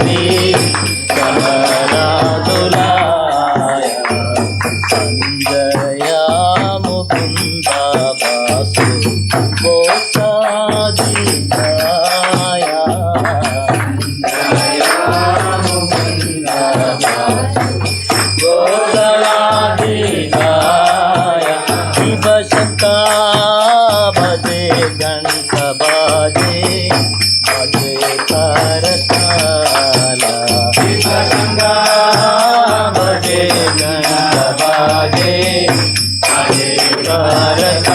श्री कमलादुलाय संजय मुकुंद वासु गोसादिकाय गोसादिकाय शिव शंका भजे घंट बाजे भजे करताला शिव शंका भजे घंट बाजे भजे करताला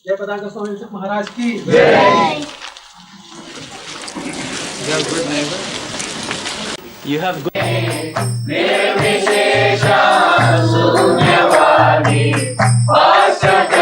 जयपताका स्वामी महाराज की You have good. निर्विशेषा शून्यवादी पाश्चात्यादेशधारिणी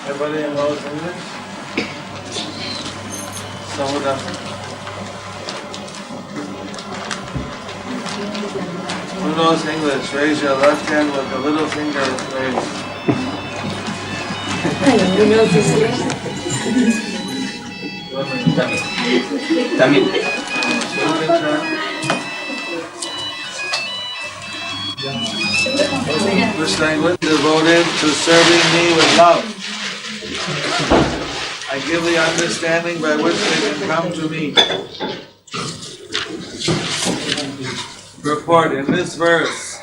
Everybody knows English? Some of them. Who knows English? Raise your left hand with the little finger raised. Who knows English? Tamil. Which language? Devoted to serving me with love. I give the understanding by which they can come to me. Report in this verse,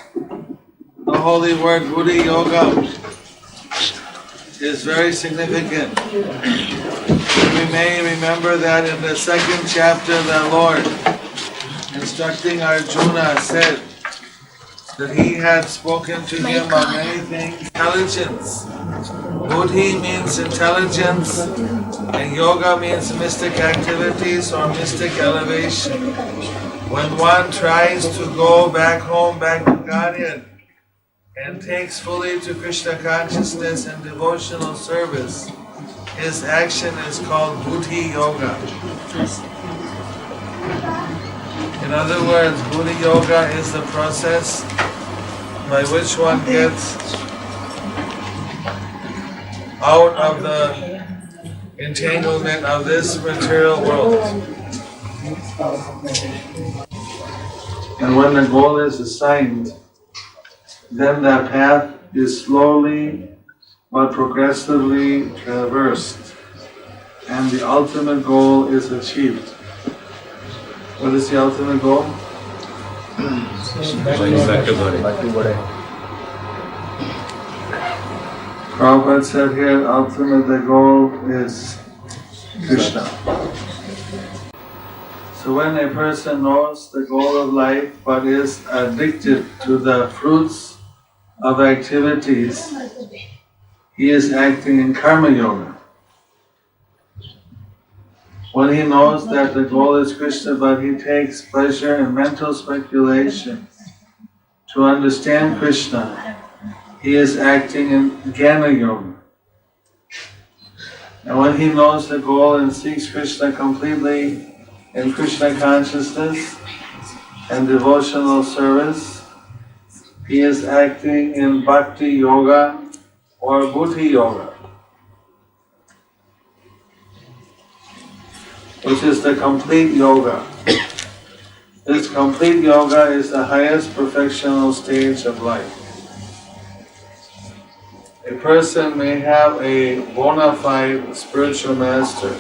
the holy word Buddhi Yoga is very significant. We may remember that in the second chapter the Lord, instructing Arjuna, said that he had spoken to him of many things. Intelligence. Buddhi means intelligence, and yoga means mystic activities or mystic elevation. When one tries to go back home, back to Godhead, and takes fully to Krishna consciousness and devotional service, his action is called Buddhi Yoga. In other words, Buddhi Yoga is the process by which one gets out of the entanglement of this material world. And when the goal is assigned, then that path is slowly but progressively traversed, and the ultimate goal is achieved. What is the ultimate goal? Prabhupada said here, ultimate the goal is Krishna. So when a person knows the goal of life but is addicted to the fruits of activities, he is acting in karma yoga. When he knows that the goal is Krishna but he takes pleasure in mental speculation to understand Krishna, he is acting in Jnana Yoga. And when he knows the goal and seeks Krishna completely in Krishna consciousness and devotional service, he is acting in Bhakti Yoga or Buddhi Yoga, which is the complete yoga. This complete yoga is the highest perfectional stage of life. A person may have a bona fide spiritual master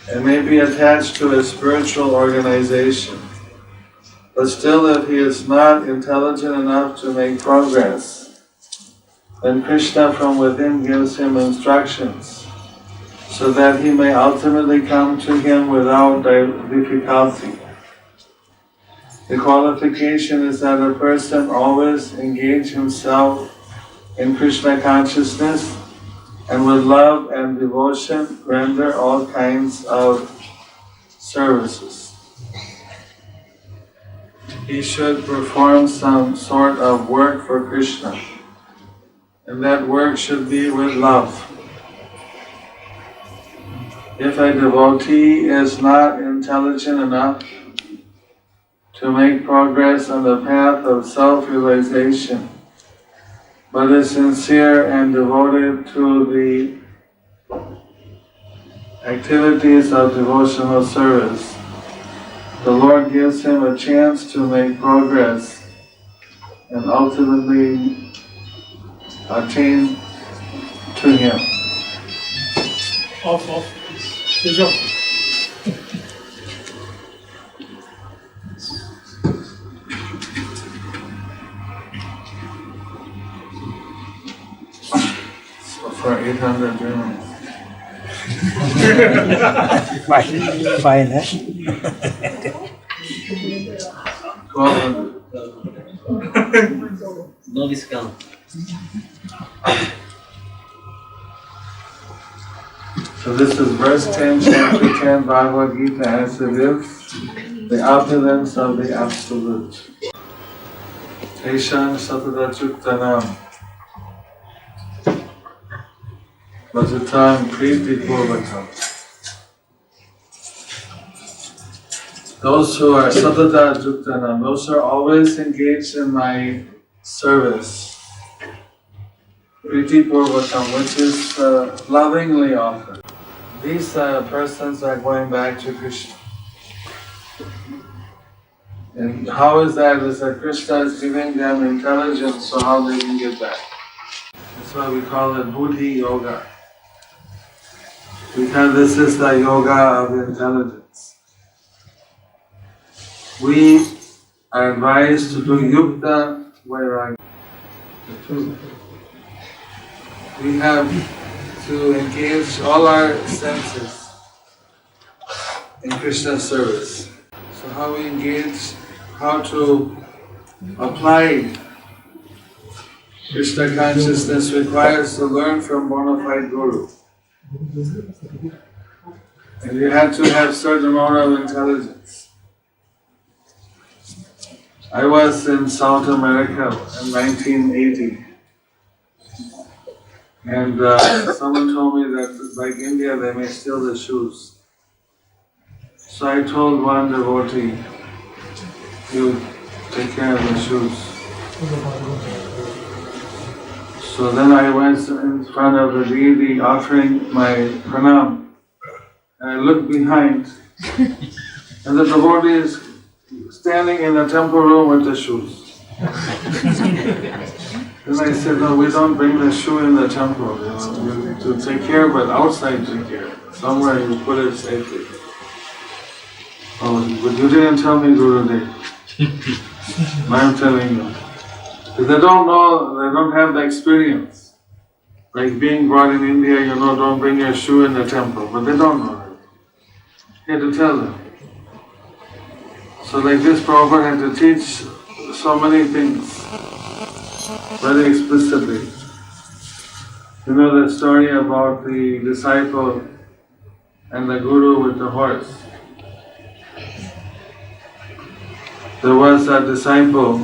and may be attached to a spiritual organization, but still if he is not intelligent enough to make progress, then Krishna from within gives him instructions so that he may ultimately come to him without difficulty. The qualification is that a person always engage himself in Krishna consciousness and with love and devotion render all kinds of services. He should perform some sort of work for Krishna, and that work should be with love. If a devotee is not intelligent enough to make progress on the path of self-realization, but is sincere and devoted to the activities of devotional service, the Lord gives him a chance to make progress and ultimately attain to Him. Off. Switch off. For 800 dirhams. Fine, eh? 1200. No discount. So this is verse 10, chapter 10, Bhagavad Gita, as it is, the opulence of the Absolute. Tesham Satadachuktanam Vajatam Priti Purvatam. Those who are Satata Juktanam, those who are always engaged in my service, Priti Purvatam, which is lovingly offered. These persons are going back to Krishna. And how is that? Is that Krishna is giving them intelligence so how they can get back. That's why we call it Buddhi Yoga. Because this is the yoga of intelligence. We are advised to do Yukta Vairagya. We have to engage all our senses in Krishna's service. So how we engage, how to apply Krishna consciousness requires to learn from bona fide Guru. And you have to have certain amount of intelligence. I was in South America in 1980. And someone told me that like India they may steal the shoes. So I told one devotee, you take care of the shoes. So then I went in front of the deity offering my pranam, and I looked behind, and the devotee is standing in the temple room with the shoes. Then I said, no, we don't bring the shoe in the temple, you to take care, but outside take care. Somewhere you put it safely. Oh, but you didn't tell me, Gurudev. I'm telling you. Because they don't know, they don't have the experience. Like being brought in India, don't bring your shoe in the temple, but they don't know that. You had to tell them. So like this, Prabhupada had to teach so many things very explicitly. You know the story about the disciple and the guru with the horse. There was a disciple,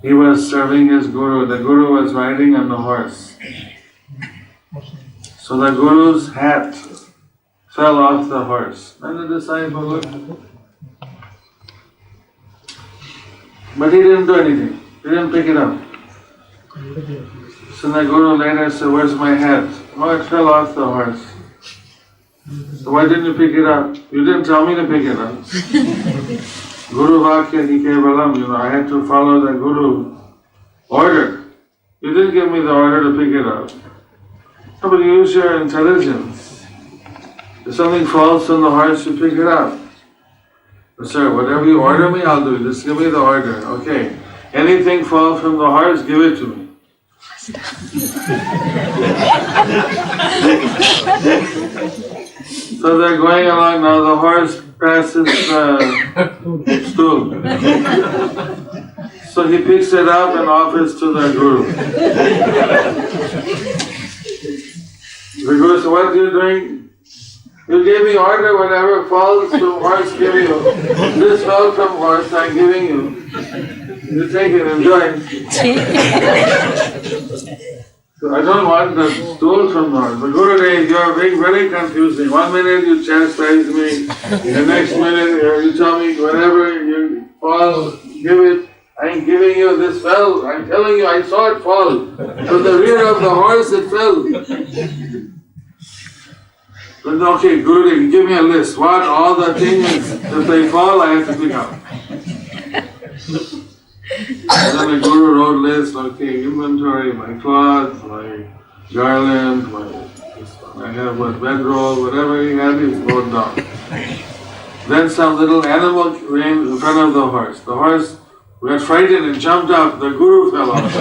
he was serving his guru, the guru was riding on the horse. So the guru's hat fell off the horse, and the disciple looked. But he didn't do anything, he didn't pick it up. So the guru later said, where's my hat? Oh, it fell off the horse. So why didn't you pick it up? You didn't tell me to pick it up. Guru Vakya Hi Kevalam, I had to follow the Guru order. You didn't give me the order to pick it up. No, but use your intelligence. If something falls from the horse, you pick it up. But sir, whatever you order me, I'll do. Just give me the order. Okay. Anything fall from the horse, give it to me. So they're going along now, the horse passes the stool. So he picks it up and offers to the Guru. The Guru says, what are you doing? You gave me order, whatever falls from horse, give you. This fell from horse, I'm giving you. You take it, enjoy. So I don't want the stool from the horse. But Gurudev, you are being very confusing. 1 minute you chastise me, the next minute you tell me whenever you fall, give it. I'm giving you this fell. I'm telling you, I saw it fall. From the rear of the horse it fell. But okay, Gurudev, give me a list. What all the things, if they fall, I have to pick up. And then the Guru wrote list, okay, inventory, my cloth, my garland, I have what bedroll, whatever he had, he wrote down. Then some little animal ran in front of the horse. The horse got frightened and jumped up, the Guru fell off.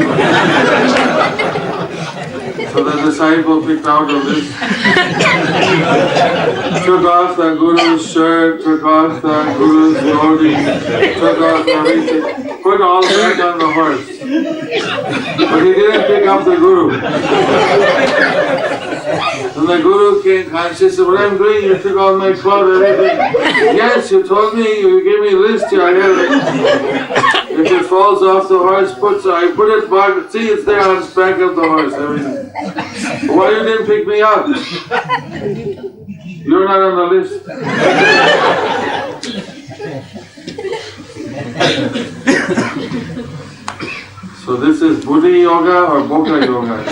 So the disciple picked out a list, took off the Guru's shirt, took off the Guru's dhoti, took off everything, put all that on the horse. But he didn't pick up the Guru. When the Guru came conscious of what I'm doing, you took all my clothes, everything. Yes, you told me, you gave me a list here, I have it. If it falls off the horse, I put it back, see it's there on the back of the horse, everything. Why you didn't pick me up? You're not on the list. So this is Buddhi Yoga or Bhoga Yoga?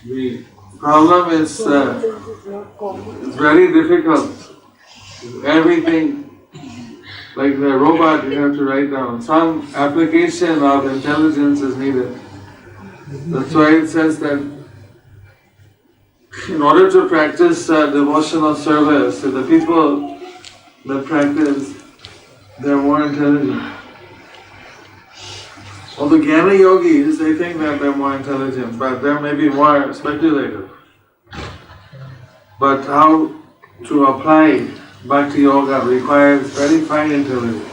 The problem is it's very difficult. Everything, like the robot, you have to write down. Some application of intelligence is needed. That's why it says that in order to practice devotional service, the people that practice, they're more intelligent. All the Jnana yogis, they think that they're more intelligent, but they're maybe more speculative. But how to apply Bhakti Yoga requires very fine intelligence.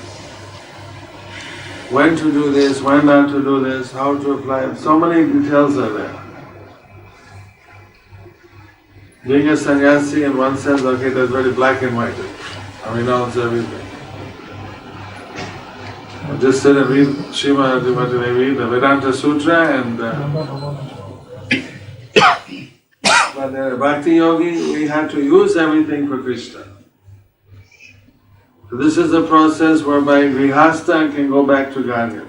When to do this, when not to do this, how to apply it. So many details are there. Being a sannyasi in one sense, okay, that's very black and white. I renounce everything. I just sit and read Srimad the Vedanta Sutra and but Bhakti Yogi, we have to use everything for Krishna. So this is the process whereby Grihastha can go back to Godhead.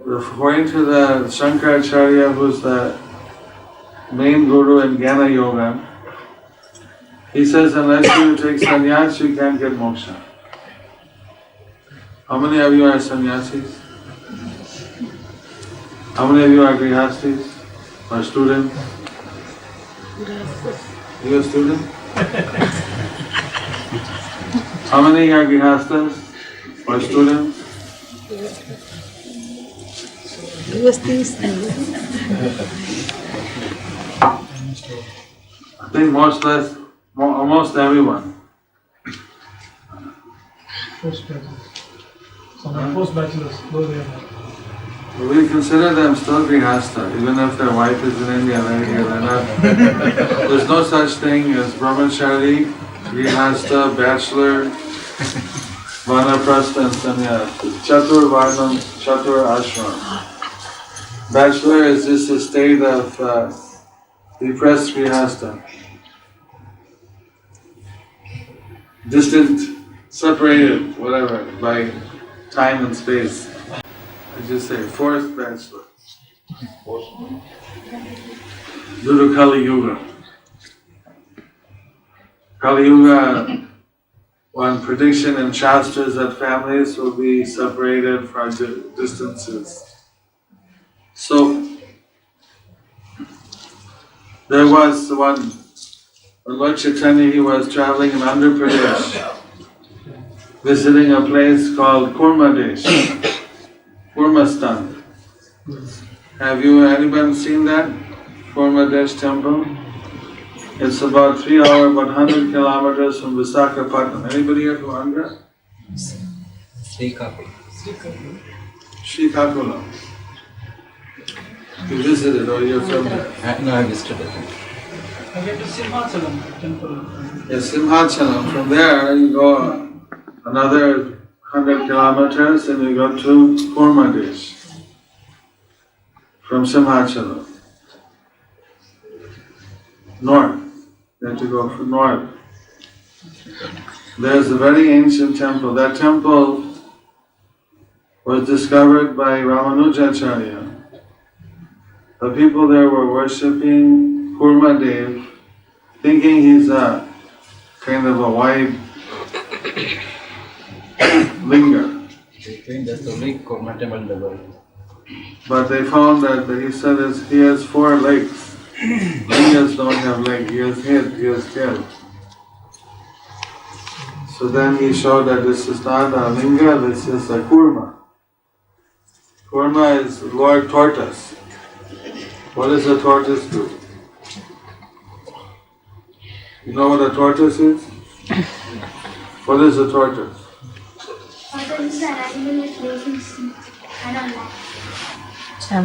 according to the Shankaracharya, who's the main guru in Jnana Yoga, he says unless you take sannyas, you can't get moksha. How many of you are sannyasis? How many of you are grihastis or students? You a student? How many are grihastas or students? I think almost everyone. Post bachelors, though they are. We consider them still grihasta, even if their wife is in India, they're not. There's no such thing as brahmachari, grihasta, bachelor, vanaprastha and sannyas. Chatur varnam, chatur ashram. Bachelor is just a state of depressed grihasta. Distant, separated, whatever, by time and space. I just say fourth bachelor. Due to Kali Yuga. Kali Yuga, one prediction in Shastras that families will be separated for distances. So, there was one, when Lord Chaitanya, he was traveling in Andhra Pradesh, visiting a place called Kurmadesh, Kurmastan. Have you anyone seen that? Kurmadesh temple? It's about 3 hours, about 100 kilometers from Visakhapatnam. Anybody here from Andhra? Srikakulam. You visited or you're from there? No, I visited it. I get to Simhachalam temple. Yes, Simhachalam. From there you go another 100 kilometers and you go to Kurmadesh. From Simhachalam. North. You have to go from north. There's a very ancient temple. That temple was discovered by Ramanujacharya. The people there were worshipping Kurmadev, thinking he's a kind of a wide linga. They think that's the only Kurma temple in the world. But they found that he said he has 4 legs. Lingas don't have legs. He has head, he has tail. So then he showed that this is not a linga, this is a kurma. Kurma is Lord Tortoise. What does a tortoise do? You know what a tortoise is? What is a tortoise? Tortoise is an animal with racing teeth and a leg.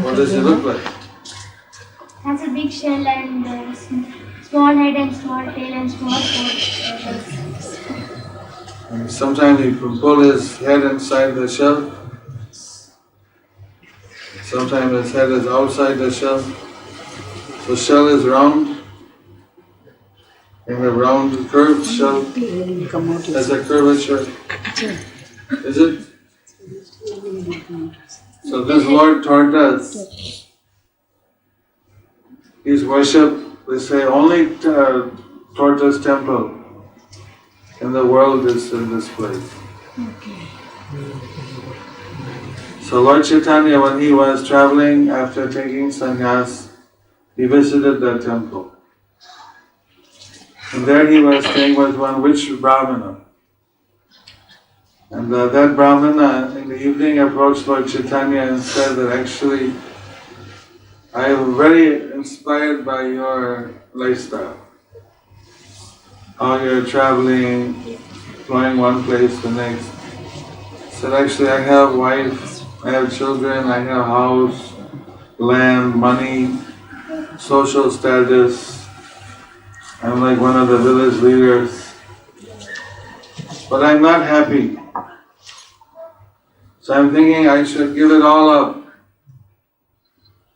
What does it look like? Has a big shell and small head and small tail and small legs. And sometimes he can pull his head inside the shell. Sometimes his head is outside the shell. The shell is round. And a round curved shell has a curvature. Is it? So this Lord Tortoise, he's worshipped, they say only tortoise temple in the world is in this place. So Lord Chaitanya, when he was traveling after taking sannyas, he visited that temple. And there he was staying with one witch Brahmana. And that Brahmana in the evening approached Lord Chaitanya and said that actually, I am very inspired by your lifestyle. How you're traveling, going one place to the next. Said actually I have wife, I have children, I have house, land, money, social status. I'm like one of the village leaders. But I'm not happy. So I'm thinking I should give it all up.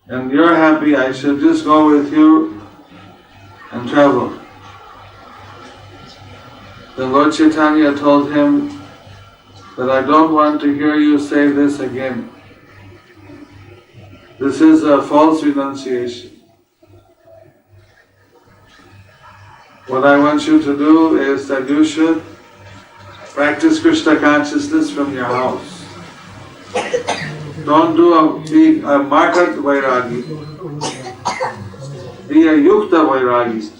And you're happy, I should just go with you and travel. The Lord Chaitanya told him that I don't want to hear you say this again. This is a false renunciation. What I want you to do is that you should practice Krishna consciousness from your house. Don't be a martyred vairagi. Be a yukta vairagi.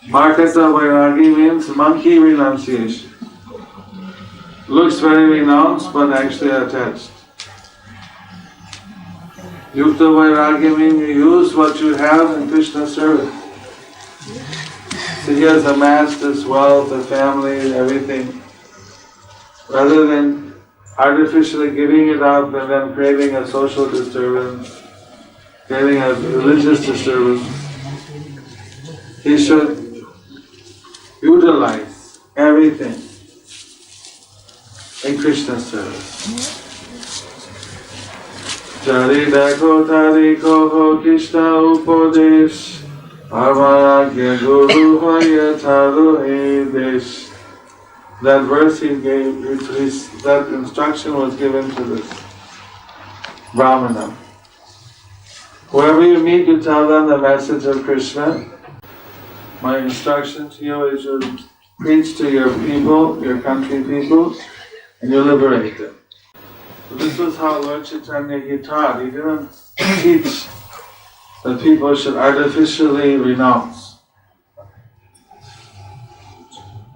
Markata vairagi means monkey renunciation. Looks very renounced but actually attached. Yukta vairagi means you use what you have in Krishna's service. So he has amassed this wealth, the family, everything. Rather than artificially giving it up and then creating a social disturbance, creating a religious disturbance, he should utilize everything in Krishna's service. Jari dakho tari koho Krishna upodesh Amaragya Guru Hoya Taru Edesh. That verse he gave, that instruction was given to this Brahmana. Whoever you meet, you tell them the message of Krishna. My instruction to you is you preach to your people, your country people, and you liberate them. So this was how Lord Chaitanya he taught. He didn't teach that people should artificially renounce.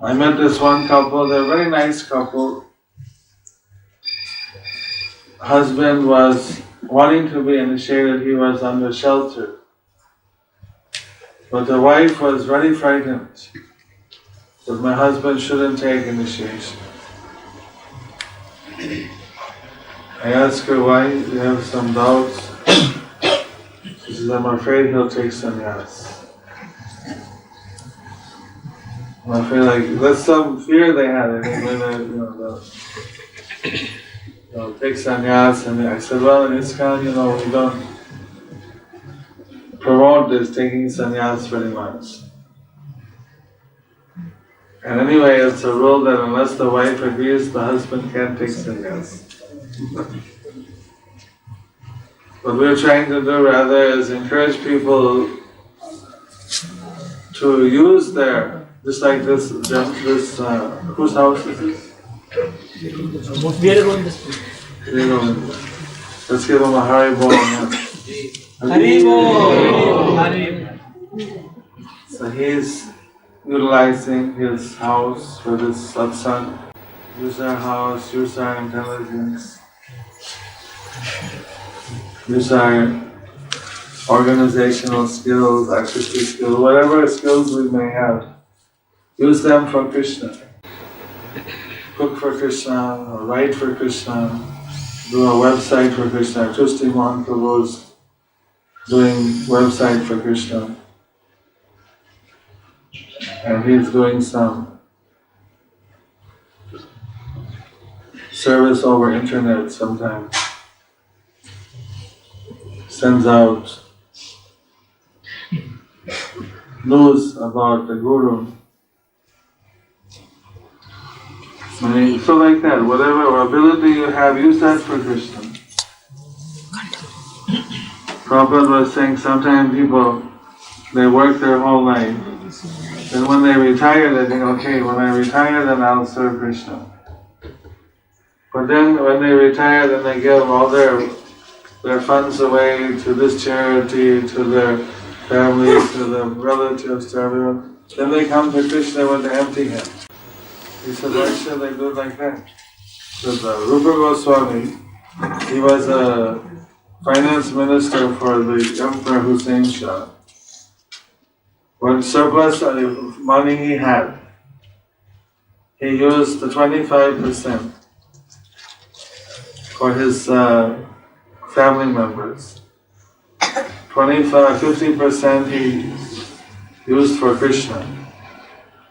I met this one couple, they're a very nice couple. Husband was wanting to be initiated, he was under shelter. But the wife was very frightened that my husband shouldn't take initiation. I asked her why, you have some doubts. She says, I'm afraid he'll take sannyas. I'm afraid that's some fear they had. I think they'll take sannyas. And I said, well, in ISKCON, we don't promote this taking sannyas very much. And anyway, it's a rule that unless the wife agrees, the husband can't take sannyas. What we're trying to do rather is encourage people to use their, just like this whose house is this? Veer Govinda. Veer Govinda. Let's give him a Haribol. Haribol. So he's utilizing his house for this satsang. Use our house, use our intelligence. Use our organizational skills, artistic skills, whatever skills we may have. Use them for Krishna. Cook for Krishna, or write for Krishna, do a website for Krishna. Tusti Mahaprabhu was doing website for Krishna. And he's doing some service over internet sometimes. Sends out news about the Guru. So like that, whatever ability you have, use that for Krishna. Prabhupada was saying sometimes people, they work their whole life. Then when they retire, they think, okay, when I retire, then I'll serve Krishna. But then when they retire, then they give all their funds away to this charity, to their families, to their relatives, to everyone. Then they come to Krishna with the empty hand. He said, why should they do it like that? So Rupa Goswami, he was a finance minister for the Emperor Hussein Shah. When surplus money he had, he used the 25% for his family members. 50% he used for Krishna,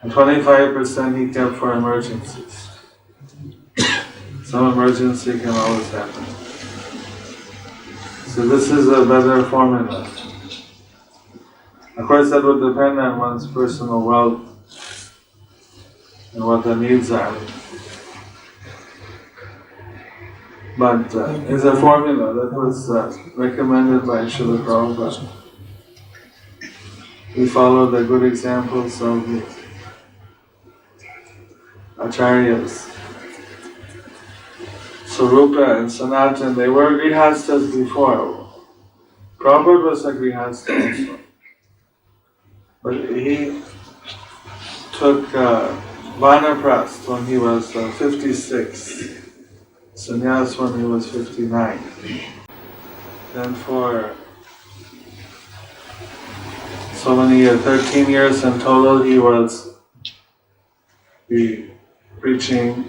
and 25% he kept for emergencies. Some emergency can always happen. So this is a better formula. Of course, that would depend on one's personal wealth and what the needs are. But it's a formula that was recommended by Srila Prabhupada. We follow the good examples of the acharyas. Sarupa and Sanatan, they were grihastas before. Prabhupada was a grihasta also. But he took Vanaprast when he was 56, sannyas when he was 59. Then for so many years, 13 years in total, he was preaching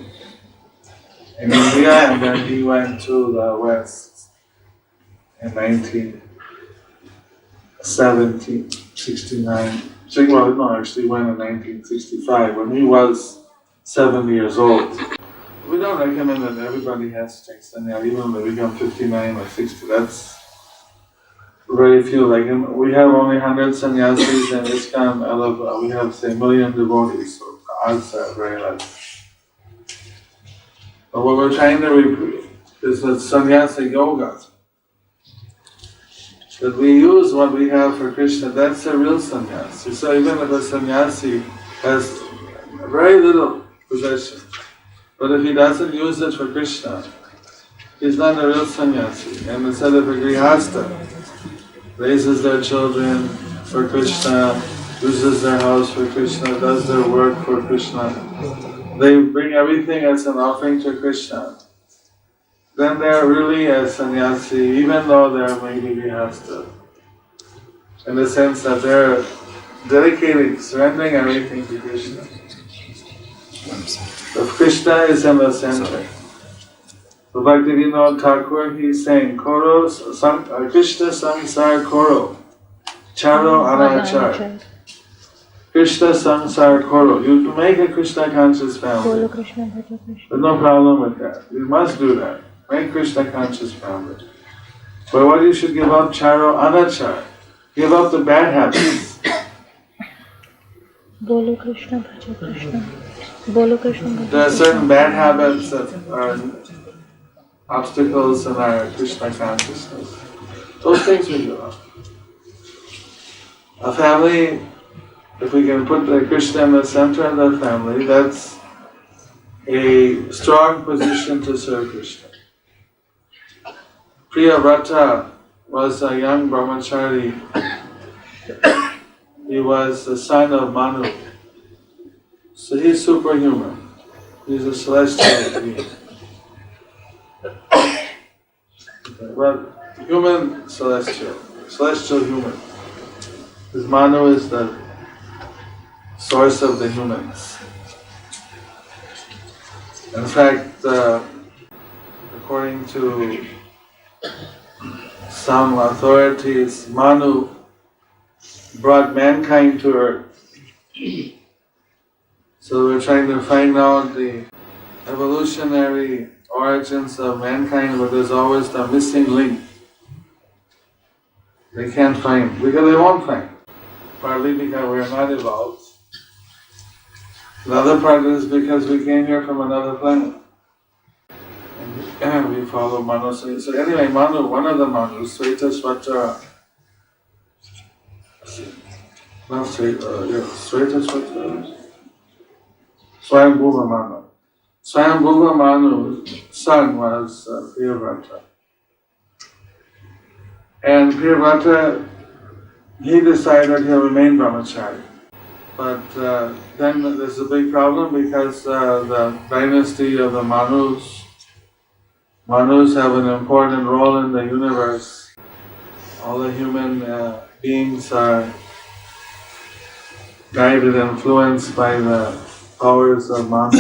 in India, and then he went to the West in 1969. Well, no, actually he went in 1965 when he was 7 years old. We don't recommend that everybody has to take sannyas, even when they become 59 or 60. That's very few. Like we have only 100 sannyasis in ISKCON. We have say 1 million devotees, so the odds are very less. But what we're trying to is that sannyasa yoga. That we use what we have for Krishna, that's a real sannyasi. So even if a sannyasi has very little possession, but if he doesn't use it for Krishna, he's not a real sannyasi. And instead of a grihasta, raises their children for Krishna, uses their house for Krishna, does their work for Krishna, they bring everything as an offering to Krishna, then they're really a sannyasi, even though they're maybe grihasta. In the sense that they're dedicating, surrendering everything to Krishna. If Krishna is in the center. So Bhaktivinoda Thakur, he's saying, Koro, Krishna Samsar Koro, Charo Anachar. Krishna Samsar Koro. You make a Krishna conscious family. There's no problem with that. You must do that. Make Krishna conscious family. But what you should give up, Charo Anachar. Give up the bad habits. Bolo Krishna, Bhaja Krishna. Bolo Krishna, Bhaja There are certain bad habits that are obstacles in our Krishna consciousness. Those things we give up. A family, if we can put the Krishna in the center of the family, that's a strong position to serve Krishna. Priyavrata was a young brahmachari. He was the son of Manu. So he's superhuman. He's a celestial being. Well, human celestial human. Because Manu is the source of the humans. In fact, according to some authorities, Manu brought mankind to earth. So we're trying to find out the evolutionary origins of mankind, but there's always the missing link. They can't find, because they won't find. Partly because we're not evolved. The other part is because we came here from another planet. And we follow Manu. So anyway, Manu, one of the Manus, Svetaswata, Swayambhuva Manu. Swayambhuva Manu's son was Priyavrata. And Priyavrata, he decided he'll remain brahmachari. But then there's a big problem because the dynasty of the Manus have an important role in the universe. All the human beings are guided and influenced by the powers of Manu.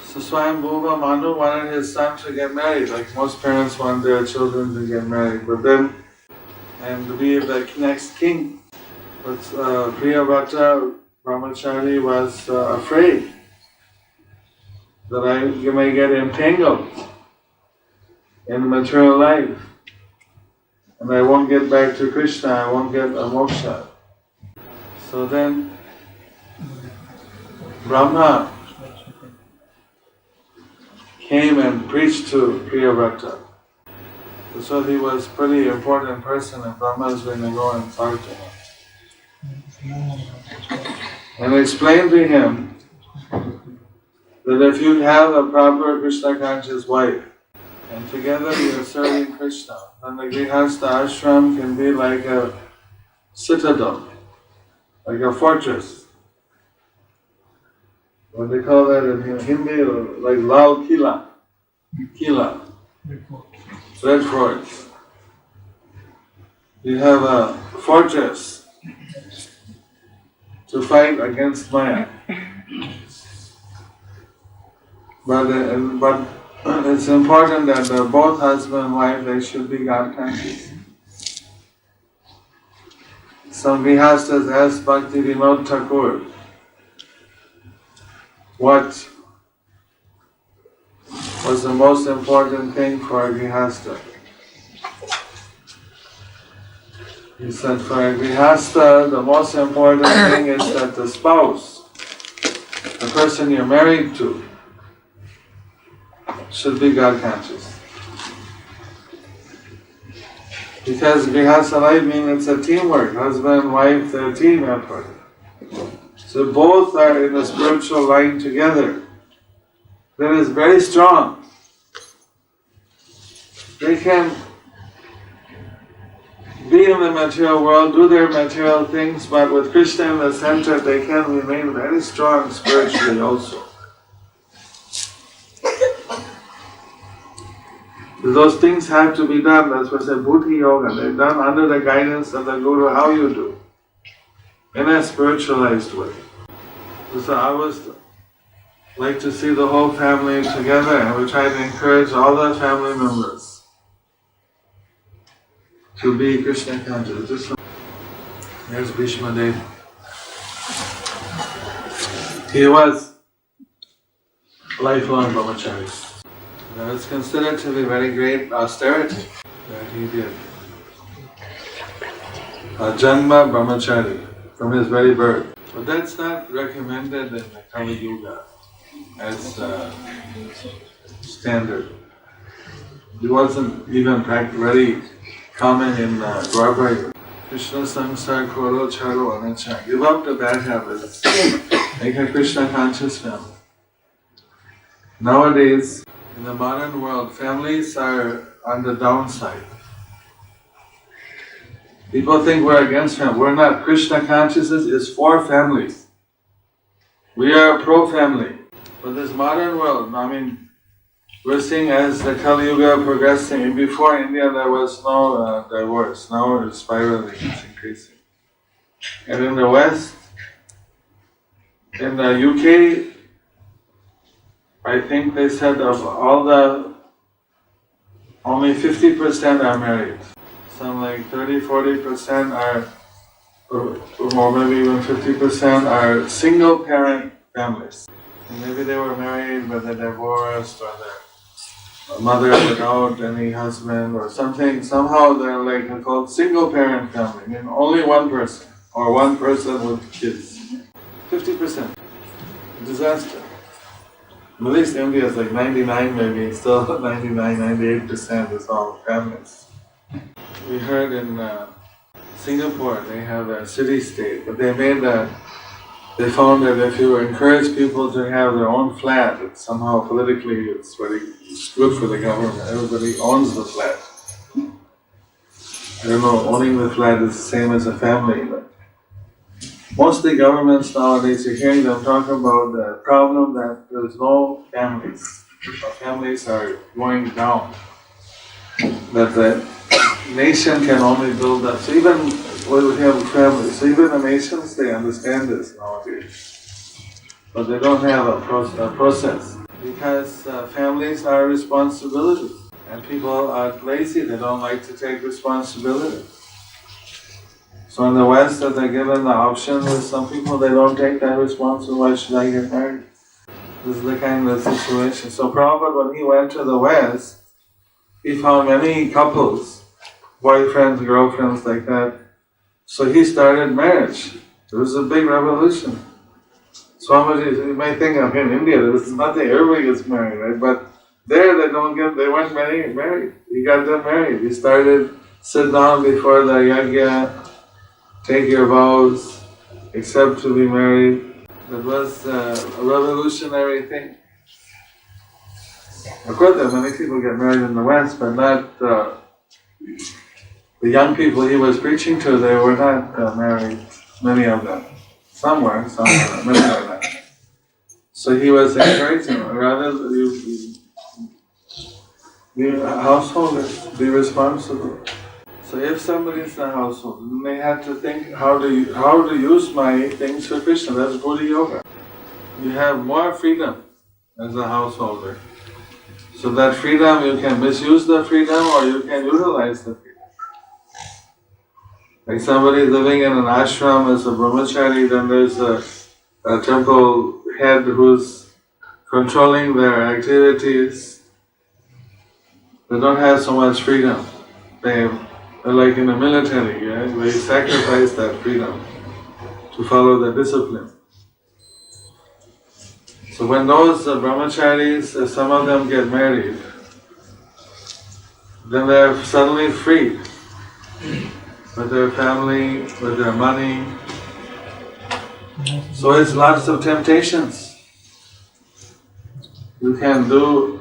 So Swayambhuva Manu wanted his son to get married, like most parents want their children to get married, and to be the next king. But Priyavrata Brahmachari was afraid that you may get entangled in material life, and I won't get back to Krishna, I won't get a moksha. So then Brahma, came and preached to Priyavrata. So he was pretty important person and Brahma's going to go and talk to him. And explained to him that if you have a proper Krishna conscious wife and together you are serving Krishna, then the Grihastha ashram can be like a citadel, like a fortress. What they call that in Hindi, like Lal Kila. Kila. Red Fort. You have a fortress to fight against Maya. But it's important that both husband and wife, they should be God conscious. Some Grihasthas asked Bhakti Vinod Thakur, what was the most important thing for a Grihastha? He said, for a Grihastha, the most important thing is that the spouse, the person you're married to, should be God conscious. Because Grihastha life means it's a teamwork, husband and wife, they're a team effort. So both are in the spiritual line together. That is very strong. They can be in the material world, do their material things, but with Krishna in the center, they can remain very strong spiritually also. Those things have to be done. That's what's a Buddhi Yoga. They're done under the guidance of the Guru, how you do, in a spiritualized way. So I was like to see the whole family together, and we try to encourage all the family members to be Krishna conscious. There's Bhishma Dev. He was lifelong brahmachari. Now it's considered to be very great austerity that he did. Janma brahmachari, from his very birth. But that's not recommended in the Kali Yuga as standard. It wasn't even very common in Dwapara. Krishna samsar koro charo anacha. Give up the bad habits. Make a Krishna conscious family. Nowadays, in the modern world, families are on the downside. People think we're against family. We're not. Krishna consciousness is for families. We are pro-family. But this modern world, we're seeing as the Kali Yuga progressing. Before India, there was no divorce. Now it's spiraling, it's increasing. And in the West, in the UK, I think they said of all only 50% are married. Some like 30-40% are, or maybe even 50% are single parent families. And maybe they were married but they divorced, or their mother without any husband or something. Somehow they're like called single parent family. Only one person, or one person with kids. 50%. Disaster. At least India is like 99 maybe, still 99, 98% is all families. We heard in Singapore they have a city-state, but they found that if you encourage people to have their own flat, it somehow politically it's good for the government. Everybody owns the flat. I don't know, owning the flat is the same as a family, but mostly governments nowadays, you're hearing them talk about the problem that there's no families. Families are going down. That the nation can only build up. So even when we have families, so even the nations, they understand this nowadays. But they don't have a process. Because families are responsibility. And people are lazy, they don't like to take responsibility. So in the West, that they're given the option with some people, they don't take that responsibility. Why should I get married? This is the kind of situation. So Prabhupada, when he went to the West, he found many couples, boyfriends, girlfriends like that. So he started marriage. It was a big revolution. Swamiji, you may think of in India, there was nothing, everybody gets married, right? But There they weren't married. He got them married. He started, sit down before the yajna, take your vows, accept to be married. That was a revolutionary thing. Of course, there are many people get married in the West, but not the young people he was preaching to. They were not married, many of them. Some were, many were not. So he was encouraging, rather be householders, be responsible. So if somebody is in a household, then they have to think how to use my things for Krishna. That's Buddha Yoga. You have more freedom as a householder. So that freedom, you can misuse the freedom or you can utilize the freedom. Like somebody living in an ashram as a brahmachari, then there's a temple head who's controlling their activities. They don't have so much freedom. They're like in the military, right? They sacrifice that freedom to follow the discipline. So when those brahmacharis, some of them get married, then they're suddenly free with their family, with their money. So it's lots of temptations. You can do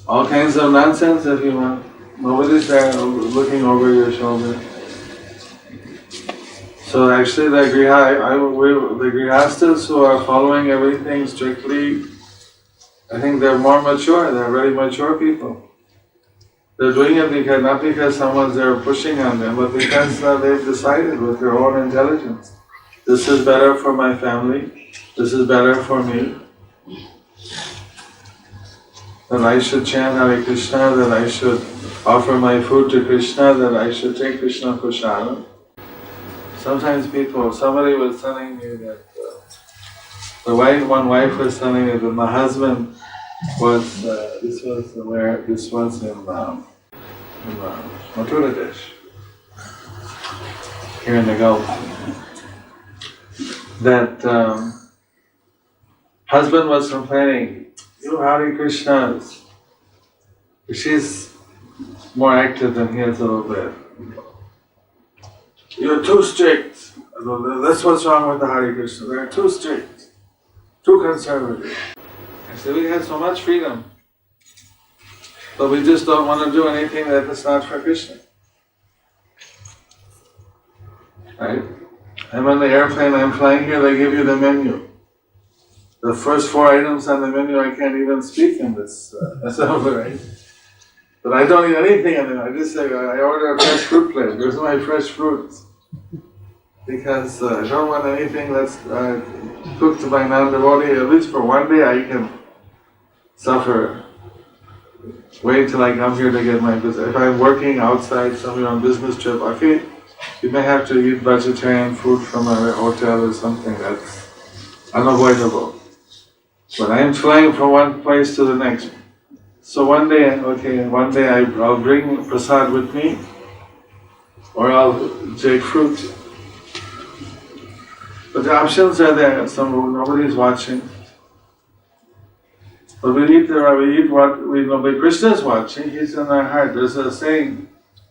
all kinds of nonsense if you want. Nobody's there looking over your shoulder. So actually the grihastas who are following everything strictly, I think they're more mature, they're very mature people. They're doing it not because someone's there pushing on them, but because they've decided with their own intelligence. This is better for my family, this is better for me. That I should chant Hare Krishna, that I should offer my food to Krishna, that I should take Krishna Prasada. Sometimes somebody was telling me that one wife was telling me that my husband was, this was in Avataridesh, here in the Gulf, that husband was complaining, you Hare Krishnas. She's more active than he is a little bit. You're too strict. That's what's wrong with the Hare Krishna. They're too strict, too conservative. I said, we have so much freedom, but we just don't want to do anything that is not for Krishna. Right? I'm on the airplane, I'm flying here, they give you the menu. The first 4 items on the menu I can't even speak in this assembly, right? But I don't eat anything in it. I just say, I order a fresh fruit plate. Where's my fresh fruits? Because I don't want anything that's cooked by non-devotee. At least for one day I can suffer. Wait till I come here to get my business. If I'm working outside somewhere on business trip, okay, you may have to eat vegetarian food from a hotel or something. That's unavoidable. But I am flying from one place to the next. So one day I'll bring prasad with me, or I'll take fruit. But the options are there, nobody's watching. But we eat what we know, but Krishna is watching, He's in our heart. There's a saying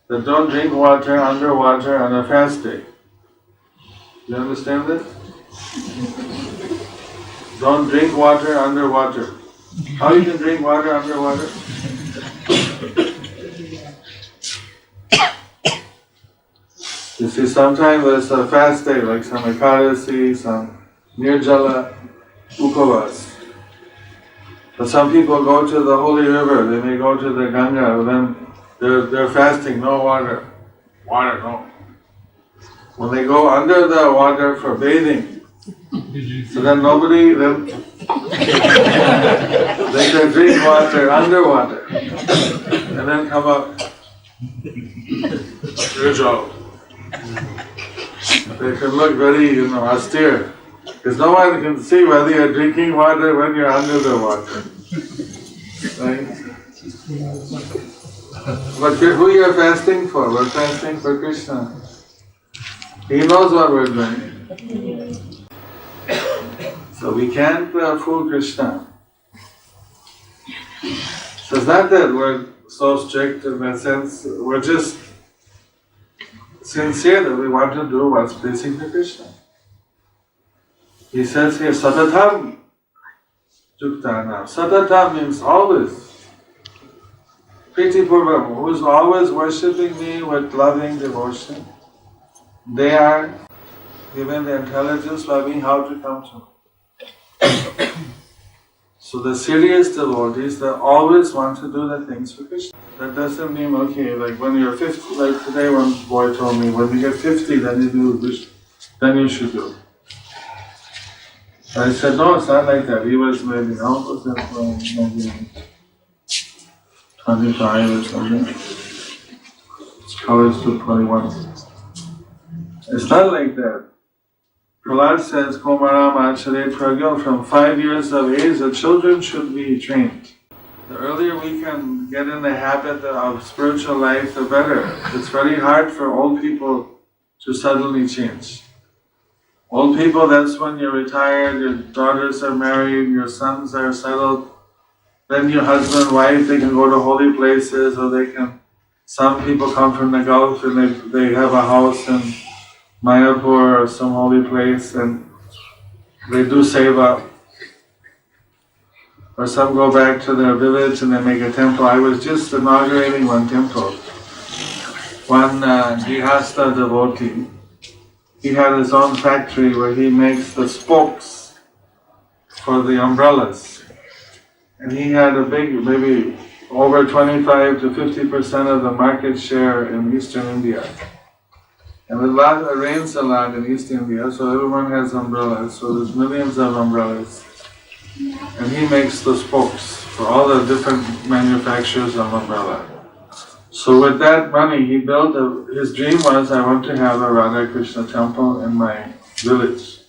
that don't drink water underwater on a fast day. You understand that? Don't drink water underwater. How you can drink water underwater? You see, sometimes there's a fast day, like some Ekadasi, some Nirjala, Upavas. But some people go to the holy river, they may go to the Ganga, then they're fasting, no water. Water, no. When they go under the water for bathing, so then they can drink water underwater and then come up. Good job. They can look very, austere, because no one can see whether you're drinking water when you're under the water. Right? But who you're fasting for? We're fasting for Krishna. He knows what we're doing. So we can't fool Krishna. not that we're so strict in that sense, we're just sincere that we want to do what's pleasing to Krishna. He says here, Satatam Juktana. Satatam means always. Priti Purvam, who is always worshipping me with loving devotion. They are given the intelligence by me how to come to me. So the serious devotees, they always want to do the things for Krishna. That doesn't mean, okay, like when you're 50, like today one boy told me, when you get 50, then you do Krishna, then you should do it. I said, no, it's not like that. He was maybe, how was that, maybe 25 or something. It's college to 21. It's not like that. Prahlad says, Komaram Achare Pragya, from 5 years of age, the children should be trained. The earlier we can get in the habit of spiritual life, the better. It's very hard for old people to suddenly change. Old people, that's when you're retired, your daughters are married, your sons are settled, then your husband, wife, they can go to holy places, or they can, some people come from the Gulf and they have a house in Mayapur or some holy place and they do seva. Or some go back to their village and they make a temple. I was just inaugurating one temple. One Grihastha devotee, he had his own factory where he makes the spokes for the umbrellas. And he had a big, maybe over 25 to 50% of the market share in Eastern India. And it rains a lot in East India, so everyone has umbrellas, so there's millions of umbrellas. And he makes the spokes for all the different manufacturers of umbrella. So with that money, he built his dream was, I want to have a Radha Krishna temple in my village.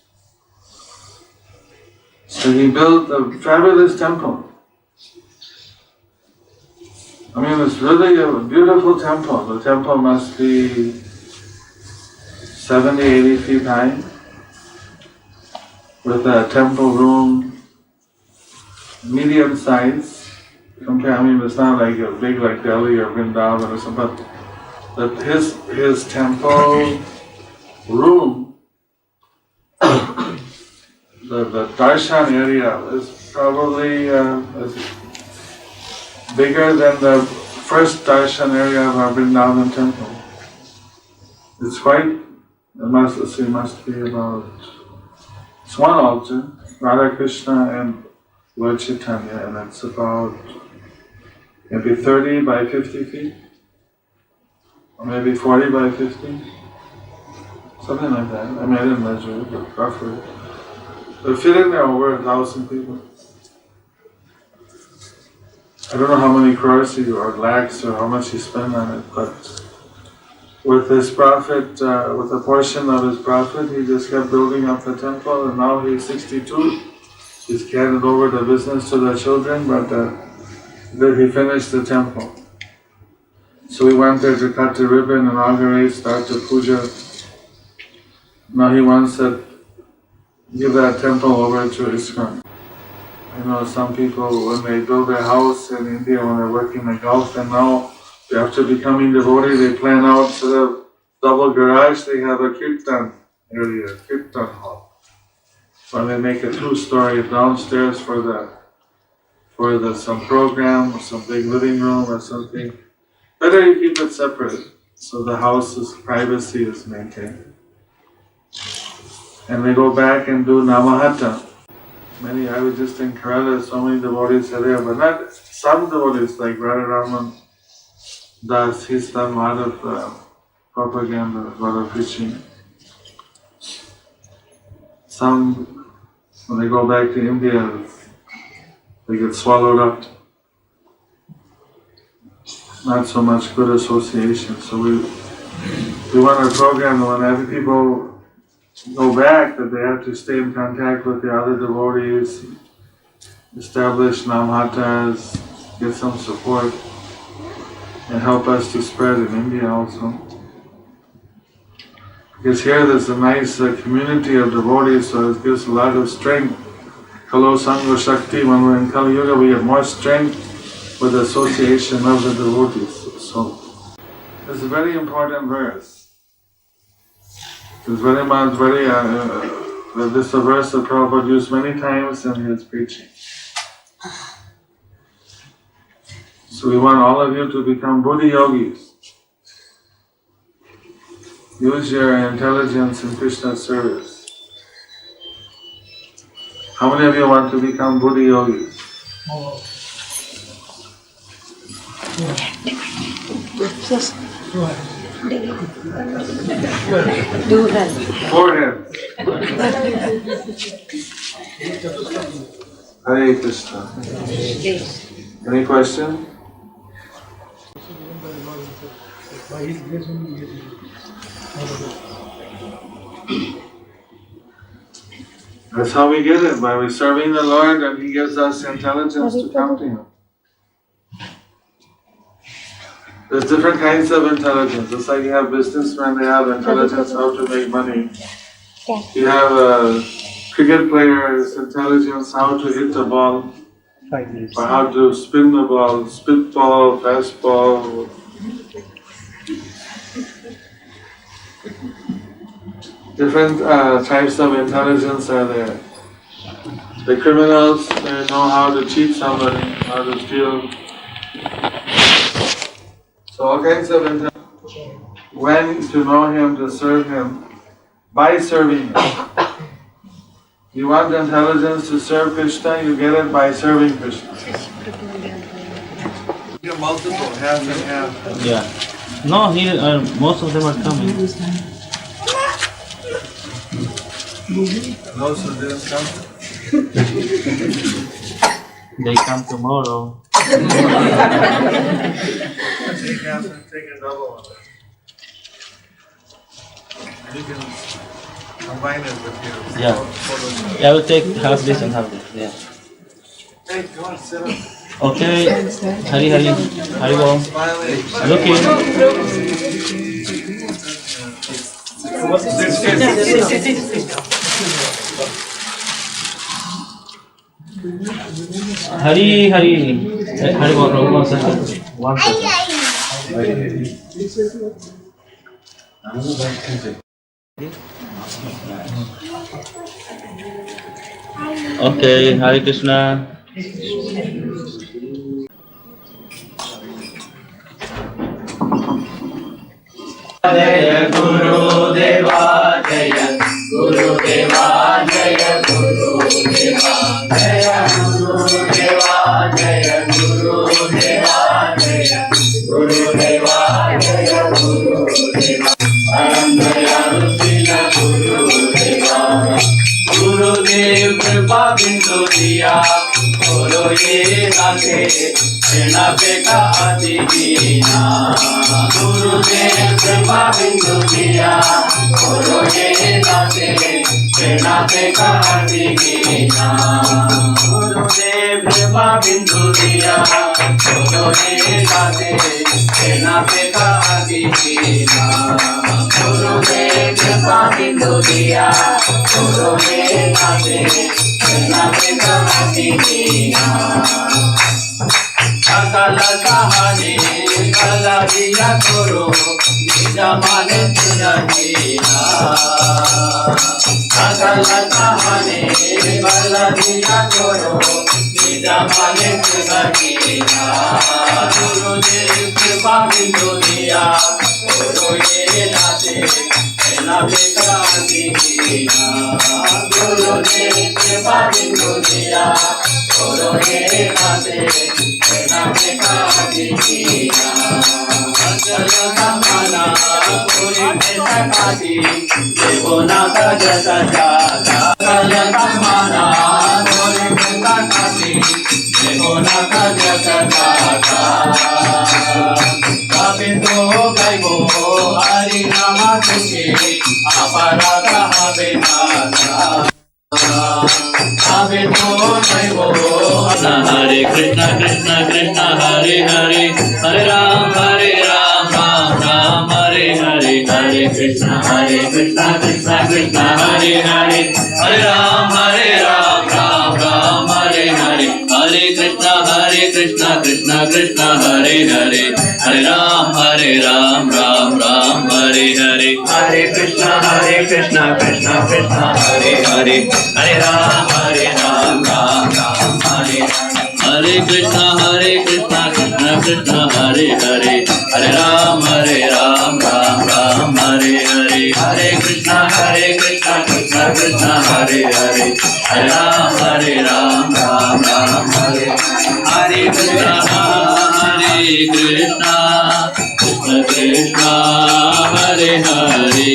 So he built a fabulous temple. I mean, it's really a beautiful temple. The temple must be 70, 80 feet high, with a temple room, medium size. I mean, it's not like a big like Delhi or Vrindavan or something, but his temple room, the darshan area is probably bigger than the first darshan area of our Vrindavan temple. It's quite, it must be about, it's one altar, Radha Krishna and Lord Chaitanya, and it's about maybe 30 by 50 feet, or maybe 40 by 50, something like that. I mean, I didn't measure it, but roughly. But fit in there over 1,000 people. I don't know how many crores or lakhs or how much he spent on it, but with his profit, with a portion of his profit, he just kept building up the temple, and now he's 62. He's handed over the business to the children, but then he finished the temple. So we went there to cut the ribbon, inaugurate, start the puja. Now he wants to give that temple over to ISKCON. I know some people, when they build their house in India, when they're working in the Gulf, and now after becoming devotee, they plan out instead of double garage, they have a kirtan area, kirtan hall. Or they make a 2-story downstairs for some program or some big living room or something. Better you keep it separate so the house's privacy is maintained. And they go back and do Namahata. I was just in Kerala, so many devotees are there, but not some devotees like Radharaman Das, he's done a lot of propaganda, a lot of preaching. Some, when they go back to India, they get swallowed up. Not so much good association. So we want a program that when every people go back, that they have to stay in contact with the other devotees, establish namhatas, get some support, and help us to spread in India also. Because here there's a nice community of devotees, so it gives a lot of strength. Kalo Sangha Shakti, when we're in Kali Yuga, we have more strength with the association of the devotees. So, it's a very important verse. It's very much, this is a verse that Prabhupada used many times in his preaching. So we want all of you to become Buddhi yogis. Use your intelligence in Krishna's service. How many of you want to become Buddhi yogis? Forehead. Hare Krishna. Any question? That's how we get it, by serving the Lord, and He gives us intelligence to come to Him. There's different kinds of intelligence. It's like you have businessmen, they have intelligence how to make money. You have a cricket player's intelligence how to hit the ball, or how to spin the ball, spit ball, fast ball. Different types of intelligence are there. The criminals, they know how to cheat somebody, how to steal. So all kinds of intelligence. When to know Him, to serve Him, by serving Him. You want intelligence to serve Krishna, you get it by serving Krishna. You get multiple, half and half. Yeah. No, here most of them are coming. Those who didn't come, They come tomorrow. take half and take a double of it. You can combine it with your Yeah. photos. Yeah, I will take half this and half this. Yeah. Hey, come on, sit up. Okay. Hari Bom. Smiling. Looking. Hari Bom. One second. Okay, Hare Krishna. Jaya Guru Deva, Jaya Guru Deva, Jaya Guru Deva, Jaya Guru Deva, Jaya Guru Deva, Jaya Guru Deva, Jaya Guru Deva, Param Dayalu Sila Guru Deva, Guru Dev Kripa Bindu Diya, Guru Ye Rase, Prena Peka Ati Dina, Guru Dev Kripa Bindu Diya, Guru Ye Rase, Prena Peka Ati Dina, Guru Dev Kripa Bindu Diya, Guru Ye Rase, Prena Peka Ati Dina, Guru Dev Kripa Bindu Diya, Guru Ye Rase, Prena Peka Ati Dina. Sakala kahane kala diya guru nija mane tunajina. Sakala kahane kala diya guru nija mane tunajina. Guru Dev Kripa Bindu Diya, Guru Ye Rase, Prena Peka Ati Dina. Guru Dev Kripa Bindu Diya, Guru Ye Rase, Prena Peka Ati Dina. Ajala Kamana Puri Peta Kati, Devona Kajata Jata. Ajala Kamana Puri Peta Kati, Devona Kajata Jata. Kapinto Gaibo Hari Nama Tuke, Aparata Habinata. Hare Krishna, Krishna Krishna, Hare Hare, Hare Ram, Ram Ram, Hare Hare, Hare Krishna, Krishna Krishna, Hare Hare, Hare Ram, Ram Ram, Hare Hare, Hare Krishna Krishna Krishna Hare Hare Hare Ram Ram Ram Hare Hare Hare Krishna Krishna Krishna Hare Hare Hare Ram Ram Ram Hare Hare Hare Krishna Krishna Krishna Hare Hare Hare Ram Ram Ram Hare Hare Hare Krishna Krishna Krishna Hare Hare Hare Ram Ram Hare Hare Krishna Krishna Krishna Hare Hare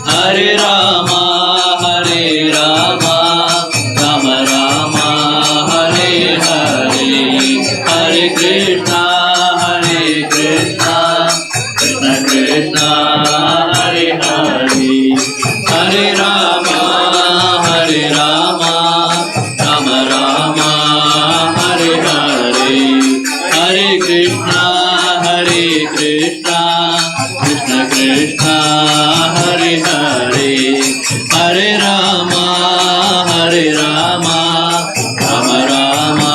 Hare Rama Rama Rama Hare Hare Hare Krishna Krishna Krishna Hare Hare Hare Rama Rama Rama Hare Hare Hare Krishna Krishna Krishna Hare Hare Hare Rama Rama Rama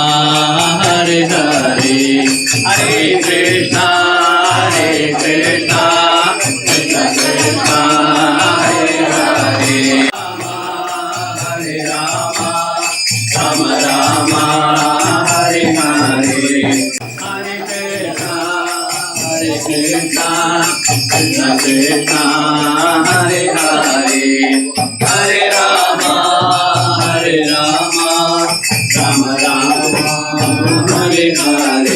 Hare Hare Hare Krishna Krishna Krishna Hare Hare Hare Rama Rama Hare Hare Hare Krishna Krishna Krishna Hare Hare Hare Rama Rama Hare Hare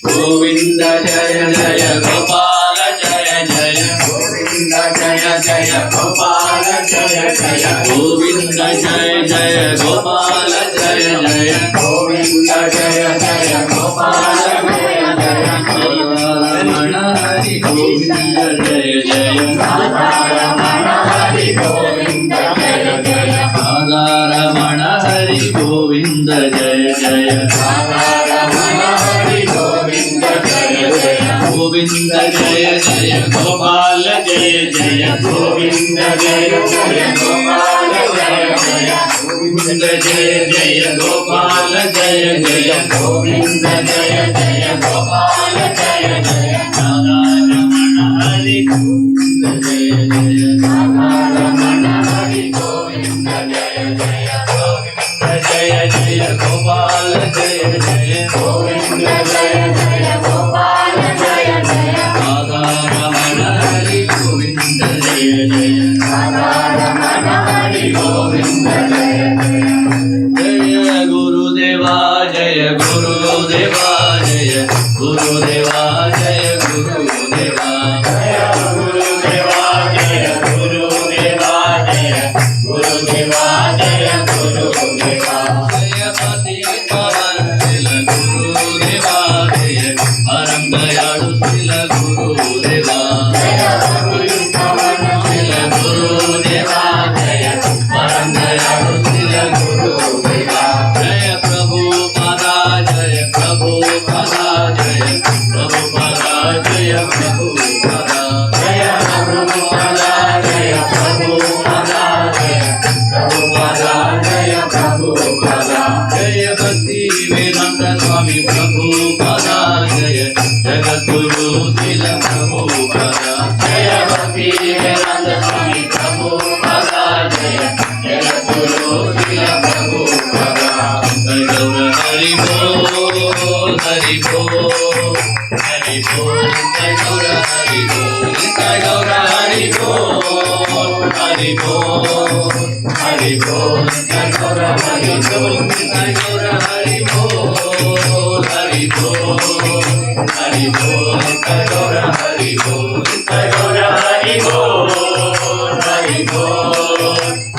Govinda Jaya Jaya Gopala Jaya Jaya Govinda Jaya Jaya Gopala Jaya Jaya Govinda Jaya Jaya Gopala Jaya Jaya Govinda Jaya Jaya Gopala Jaya Jaya Ramana Hari Govinda Jaya Jaya Ramana Hari Govinda Jaya Jaya Ramana Hari Govinda Jaya Jaya Ramana Hari Govinda Jaya Jaya Govinda Jaya Jaya Gopala Jaya Jaya Govinda Jaya Jaya Gopala Jaya Jaya Govinda Jaya Jaya Gopala Jaya Jaya Govinda Jaya Jaya Gopala Jaya Jaya Ramana Hari Govinda Jaya Jaya Ramana Hari Govinda Jaya Jaya Govinda Jaya Jaya Gopala Jaya Jaya Govinda Jaya Jaya Gopala Jaya Jaya Ramana Hari Govinda Jaya Jaya Ramana Hari Govinda Jaya Jaya Jaya Gurudeva Jaya Gurudeva Jaya Gurudeva Jaya Gurudeva Jaya Gurudeva Jaya Gurudeva Jaya Gurudeva Jaya Gurudeva Jayapati Pavan Sila Gurudeva Jaya Param Dayalu Sila Gurudeva Jayapati Pavan Sila Gurudeva Jaya Param Dayalu Sila Gurudeva Jaya Prabhupada Jaya Prabhupada Jaya Prabhupada Jaya Prabhupada Jaya Prabhupada Jaya Prabhupada Jaya Prabhupada Jaya Prabhupada Jaya Bhakti Vedanta Swami Prabhupada Jaya Jagadguru Sila Prabhupada Jaya Bhakti Vedanta Swami Prabhupada Jaya Jagadguru Sila Prabhupada Jai Gaura Hari Bol Hari Bol Hari Bol Jai Gaura Hari Bol Jai Gaura Hari Bol Hari Bol Hari Bol Jai Gaura Hari Bol Jai Gaura Hari Bol Hari Bol Hari Bol Jai Gaura Hari Bol Jai Gaura Hari Bol Hari Bol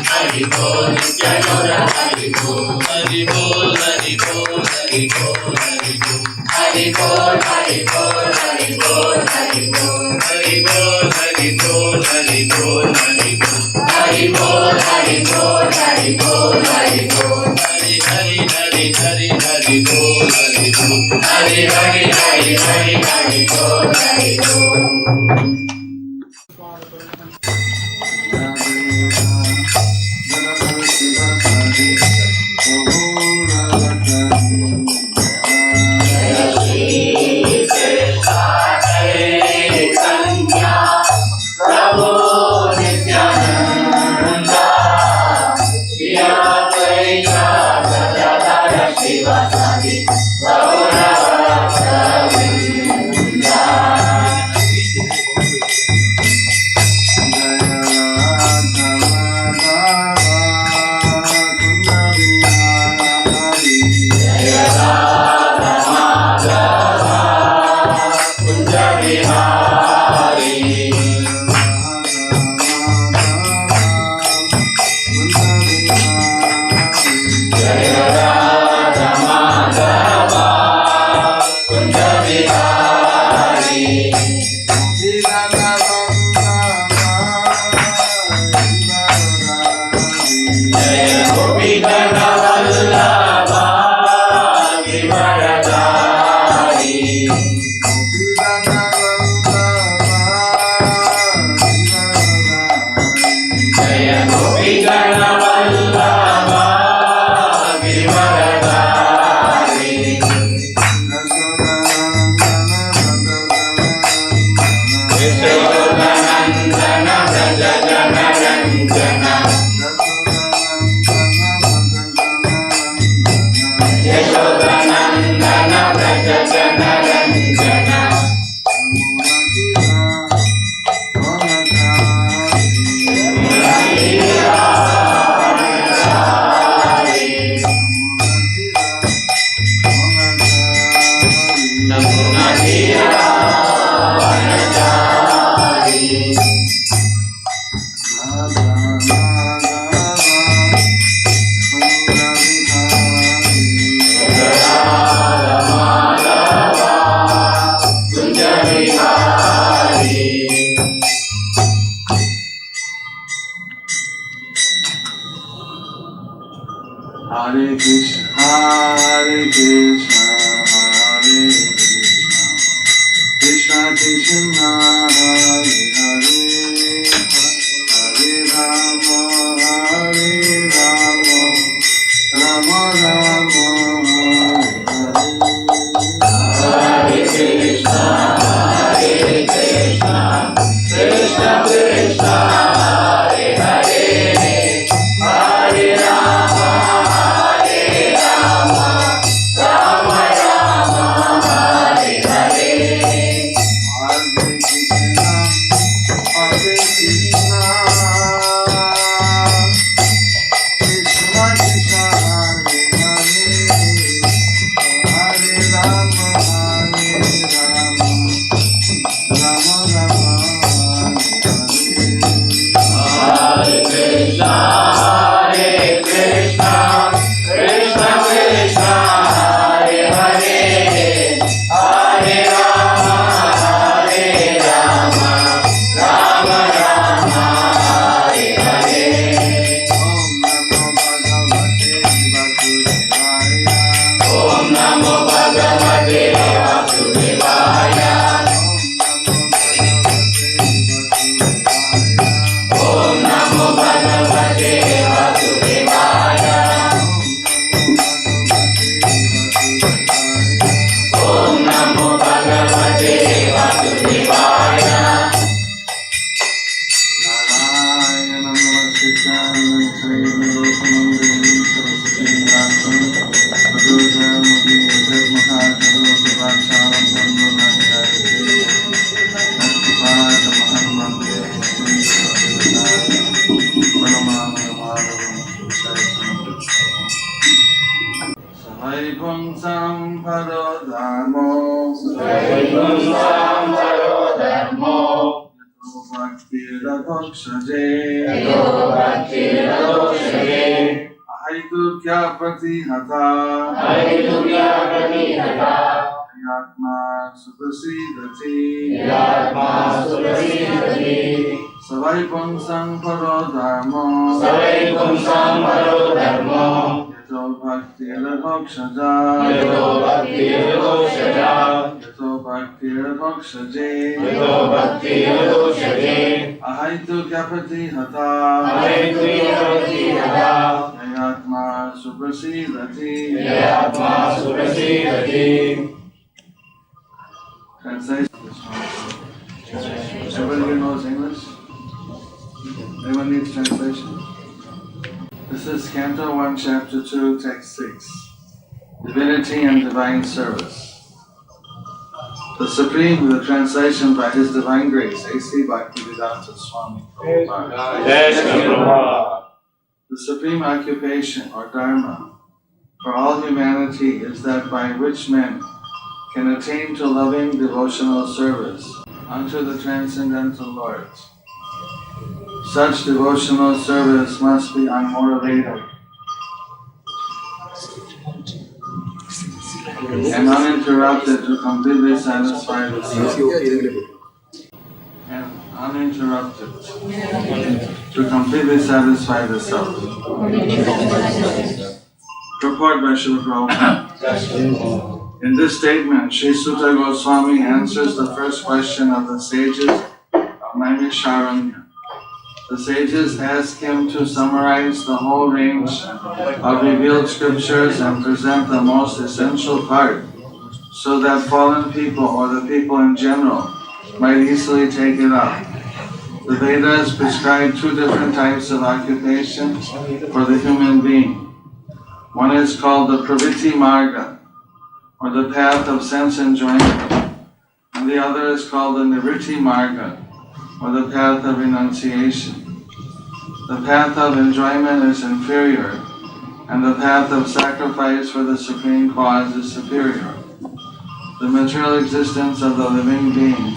Hari Bol Jai Gaura Hari Bol Hari Bol Hari Bol Hari Bol Hari Bol Hari Bol Hari Bol Hari Bol Hari Bol Hari Bol Hari Bol Hari Bol Hari Bol Hari Bol Hari Bol Hari Bol Hari Bol Hari Hari Hari Hari Hari Bol Hari Bol Hari Hari Hari Hari Hari Bol Hari Bol Jai Hare Krishna, Hare Krishna, Krishna Krishna, Hare Hare, Hare Rama, Hare Rama, Rama Rama, Hare Hare. Savai Pungsang Paro Dharmo Yato Bhakti Ramokshaja Yato Bhakti Ramokshaje Ahaitu Kyapati Hata Yayatma Suprasidati. Translation. Everybody knows English? Anyone needs translation? This is Canto 1, Chapter 2, Text 6. Divinity and Divine Service. The Supreme, with a translation by His Divine Grace, A.C. Bhaktivedanta Swami Maharaj. The supreme occupation, or dharma, for all humanity is that by which men can attain to loving devotional service unto the Transcendental Lord. Such devotional service must be unmotivated and uninterrupted to completely satisfy the self. Purport by Srila Prabhupada. In this statement, Sri Sutta Goswami answers the first question of the sages of Naimisharanya. The sages ask him to summarize the whole range of revealed scriptures and present the most essential part, so that fallen people or the people in general might easily take it up. The Vedas prescribe two different types of occupation for the human being. One is called the pravritti marga, or the path of sense enjoyment, and the other is called the nivritti marga, or the path of renunciation. The path of enjoyment is inferior, and the path of sacrifice for the supreme cause is superior. The material existence of the living being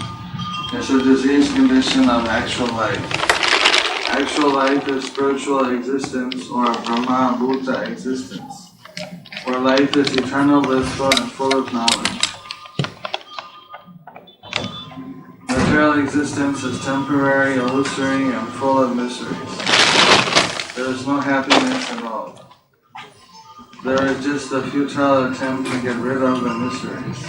is a diseased condition of actual life. Actual life is spiritual existence, or Brahma Bhuta existence, where life is eternal, blissful, and full of knowledge. Material existence is temporary, illusory, and full of miseries. There is no happiness at all. There is just a futile attempt to get rid of the miseries.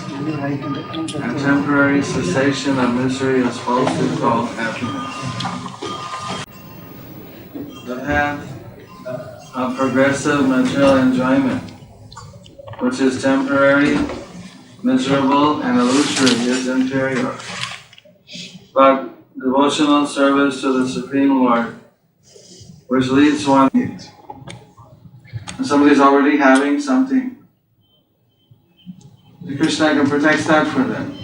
And temporary cessation of misery is falsely called happiness. The path of progressive material enjoyment, which is temporary, miserable, and illusory, is inferior. But devotional service to the Supreme Lord, which leads one to it. And somebody's already having something, Krishna can protect that for them.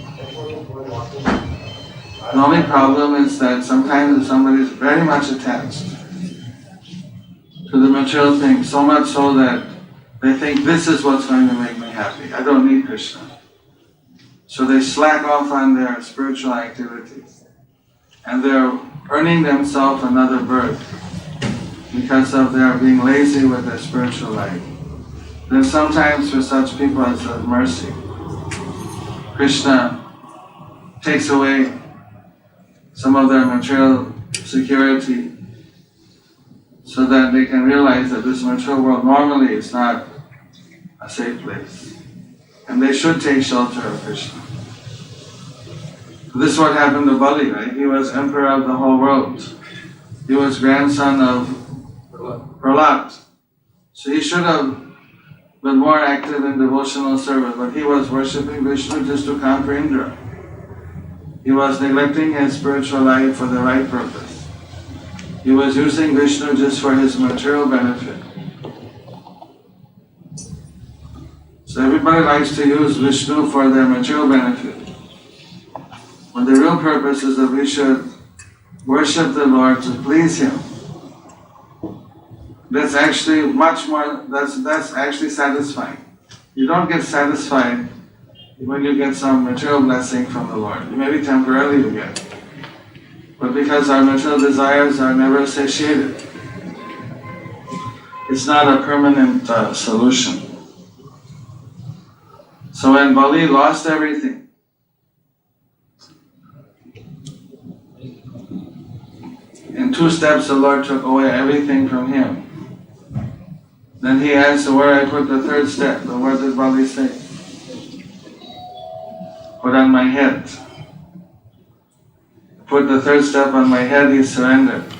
The only problem is that sometimes somebody is very much attached to the material thing, so much so that they think this is what's going to make me happy. I don't need Krishna. So they slack off on their spiritual activities. And they're earning themselves another birth because of their being lazy with their spiritual life. Then sometimes for such people it's a mercy. Krishna takes away some of their material security so that they can realize that this material world normally is not a safe place. And they should take shelter of Krishna. This is what happened to Bali, right? He was emperor of the whole world. He was grandson of Prahlad. So he should have been more active in devotional service, but he was worshipping Vishnu just to conquer Indra. He was neglecting his spiritual life for the right purpose. He was using Vishnu just for his material benefit. So everybody likes to use Vishnu for their material benefit. But the real purpose is that we should worship the Lord to please Him. That's actually much more, that's actually satisfying. You don't get satisfied when you get some material blessing from the Lord. Maybe temporarily you get. But because our material desires are never satiated, it's not a permanent solution. So when Bali lost everything, in 2 steps the Lord took away everything from him. Then he asked, where I put the 3rd step? What did Bali say? Put on my head. Put the 3rd step on my head, he surrendered.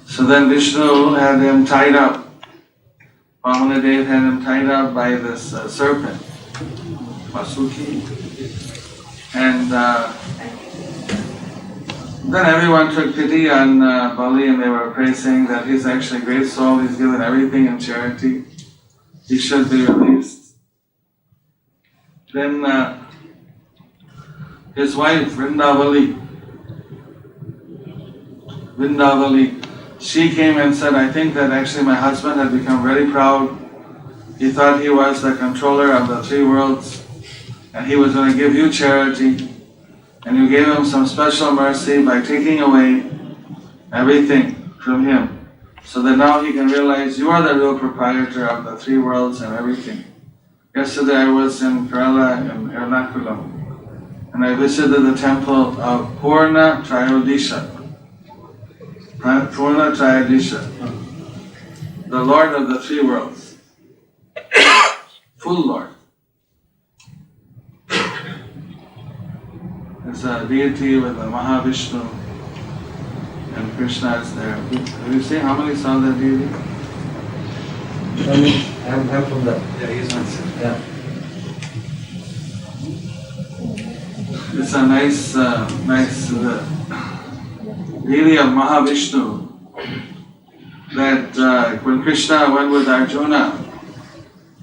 So then Vishnu had him tied up. Vamanadev had him tied up by this serpent, Vasuki. And then everyone took pity on Bali and they were praising that he's actually a great soul, he's given everything in charity, he should be released. Then his wife, Vrindavali, she came and said, I think that actually my husband had become very proud. He thought he was the controller of the 3 worlds and he was going to give you charity. And you gave him some special mercy by taking away everything from him, so that now he can realize you are the real proprietor of the 3 worlds and everything. Yesterday I was in Kerala, in Ernakulam, and I visited the temple of Purna Trayodisha. Purna Trayodisha, the Lord of the 3 worlds, full Lord. It's a deity with a Mahavishnu and Krishna is there. Have you seen how many saw that deity? I'm from the. Yeah, he's not sick. Yeah. It's a nice really of Mahavishnu that when Krishna went with Arjuna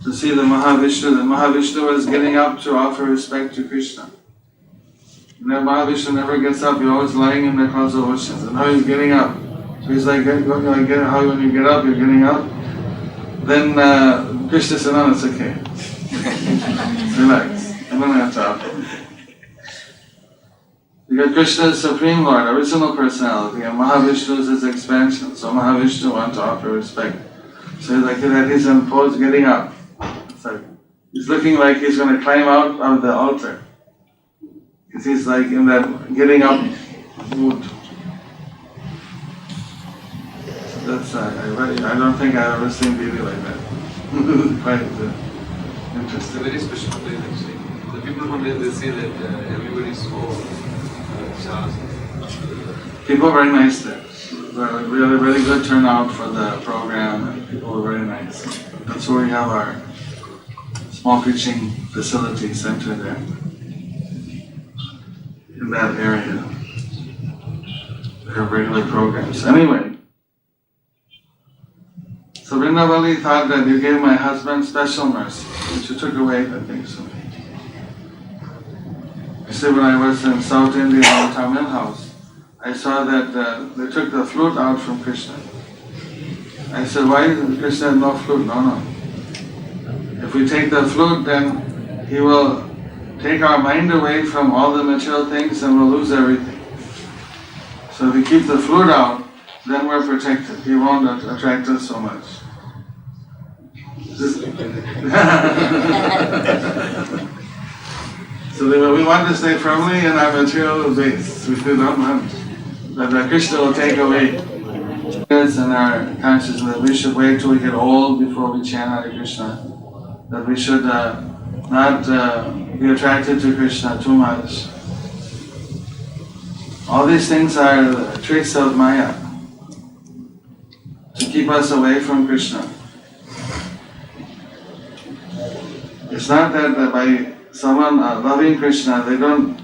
to see the Mahavishnu was getting up to offer respect to Krishna. And then Mahavishnu never gets up, he's always lying in the clouds of oceans. And now he's getting up. So he's like, how when you get up, you're getting up? Then Krishna said, no, it's okay. Relax. I'm going to have to offer. Because Krishna is Supreme Lord, original personality, and Mahavishnu is his expansion. So Mahavishnu wants to offer respect. So he's like that, he's in pose getting up. It's like, he's looking like he's going to climb out of the altar. Because he's like in that getting up mood. So that's, I don't think I've ever seen beauty like that. Quite interesting. It's a very special place actually. The people from there, they say that everybody is so sharp. People were very nice there. We had a really good turnout for the program and people were very nice. That's where we have our small preaching facility center there. In that area. We have regular programs. Anyway. So Vrindavali thought that you gave my husband special mercy, which you took away the things from me. I said when I was in South India in our Tamil house, I saw that they took the flute out from Krishna. I said, why did Krishna have no flute? No. If we take the flute, then he will take our mind away from all the material things and we'll lose everything. So if we keep the flute out, then we're protected. He won't attract us so much. So we want to stay firmly in our material base. We don't want that Krishna will take away in our consciousness. We should wait till we get old before we chant Hare Krishna. That we should not be attracted to Krishna too much. All these things are the tricks of Maya to keep us away from Krishna. It's not that by someone loving Krishna, they don't.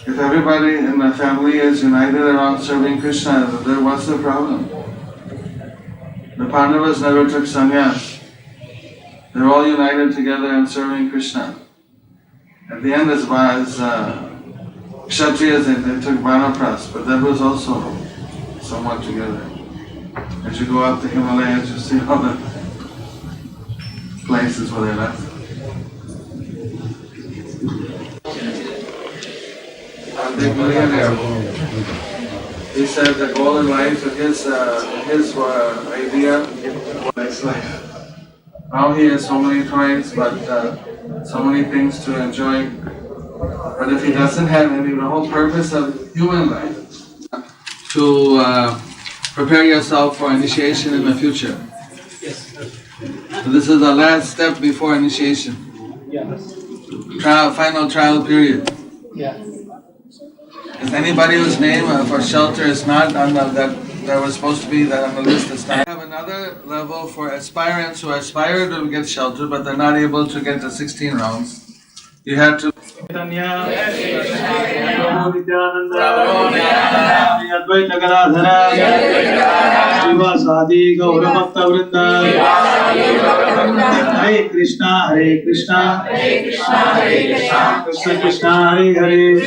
If everybody in the family is united around serving Krishna, then what's the problem? The Pandavas never took sannyas. They're all united together in serving Krishna. At the end, as Kshatriyas, they took Vanapras, but that was also somewhat together. As you go up the Himalayas, you see all the places where they left. He said the goal in life, his idea, next life. Now he has so many toys, but so many things to enjoy. But if he doesn't have any, the whole purpose of human life to prepare yourself for initiation in the future. So this is the last step before initiation. Final trial period. Is anybody whose name for shelter is not on that was supposed to be that on the list is not. We have another level for aspirants who aspire to get shelter but they're not able to get the 16 rounds. You have to Hare Krishna, Hare Krishna, Krishna Krishna, Hare Hare,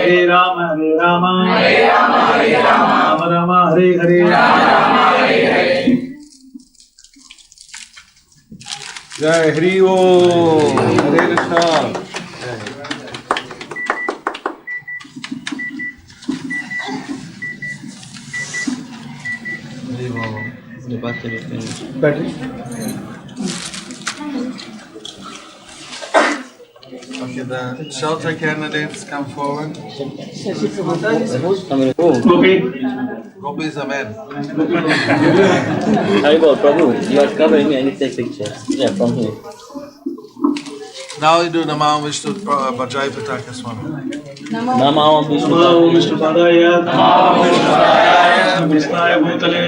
Hare Rama, Rama Rama, Hare Hare. Jai Hari Om, Hare Krishna. Okay, the shelter candidates come forward. Gopis are men. Haribol, Prabhu, you are covering me and you take pictures. Yeah, from here. Now we do Namah Vishnu Jayapataka Swami. Namah Vishnu Padaya. कृष्णाय भूतले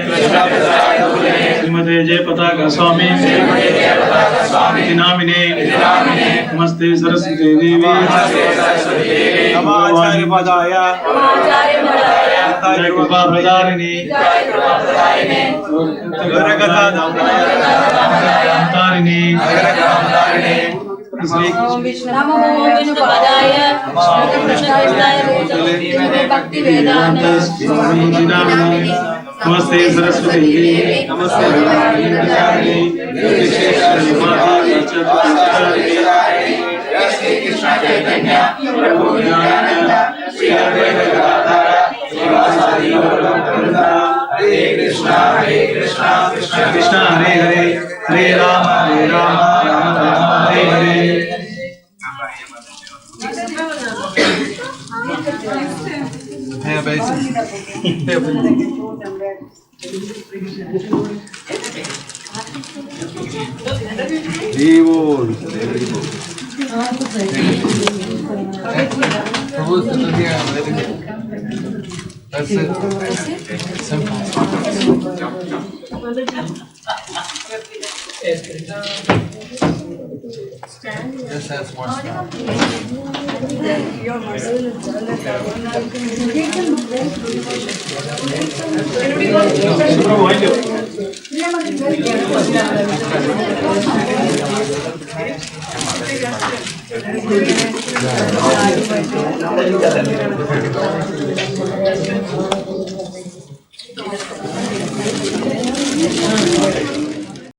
श्रीमते जयपताका स्वामी नामिने नमस्ते सरस्वती देवी नमाचार्य पदाय जय कृपा प्रदारिणी गरगता दातारिणी श्री नमो विष्णुपादाय कृष्णाय भक्ति वेदांत स्वामी नमस्ते सरस्वती देवी नमस्ते कृष्ण चैतन्य प्रभु हरे Krishna Krishna Krishna Hare Hare Hare Ram Ram Hare Hare Yeah, basically. That's it. Simple. Just has more stuff.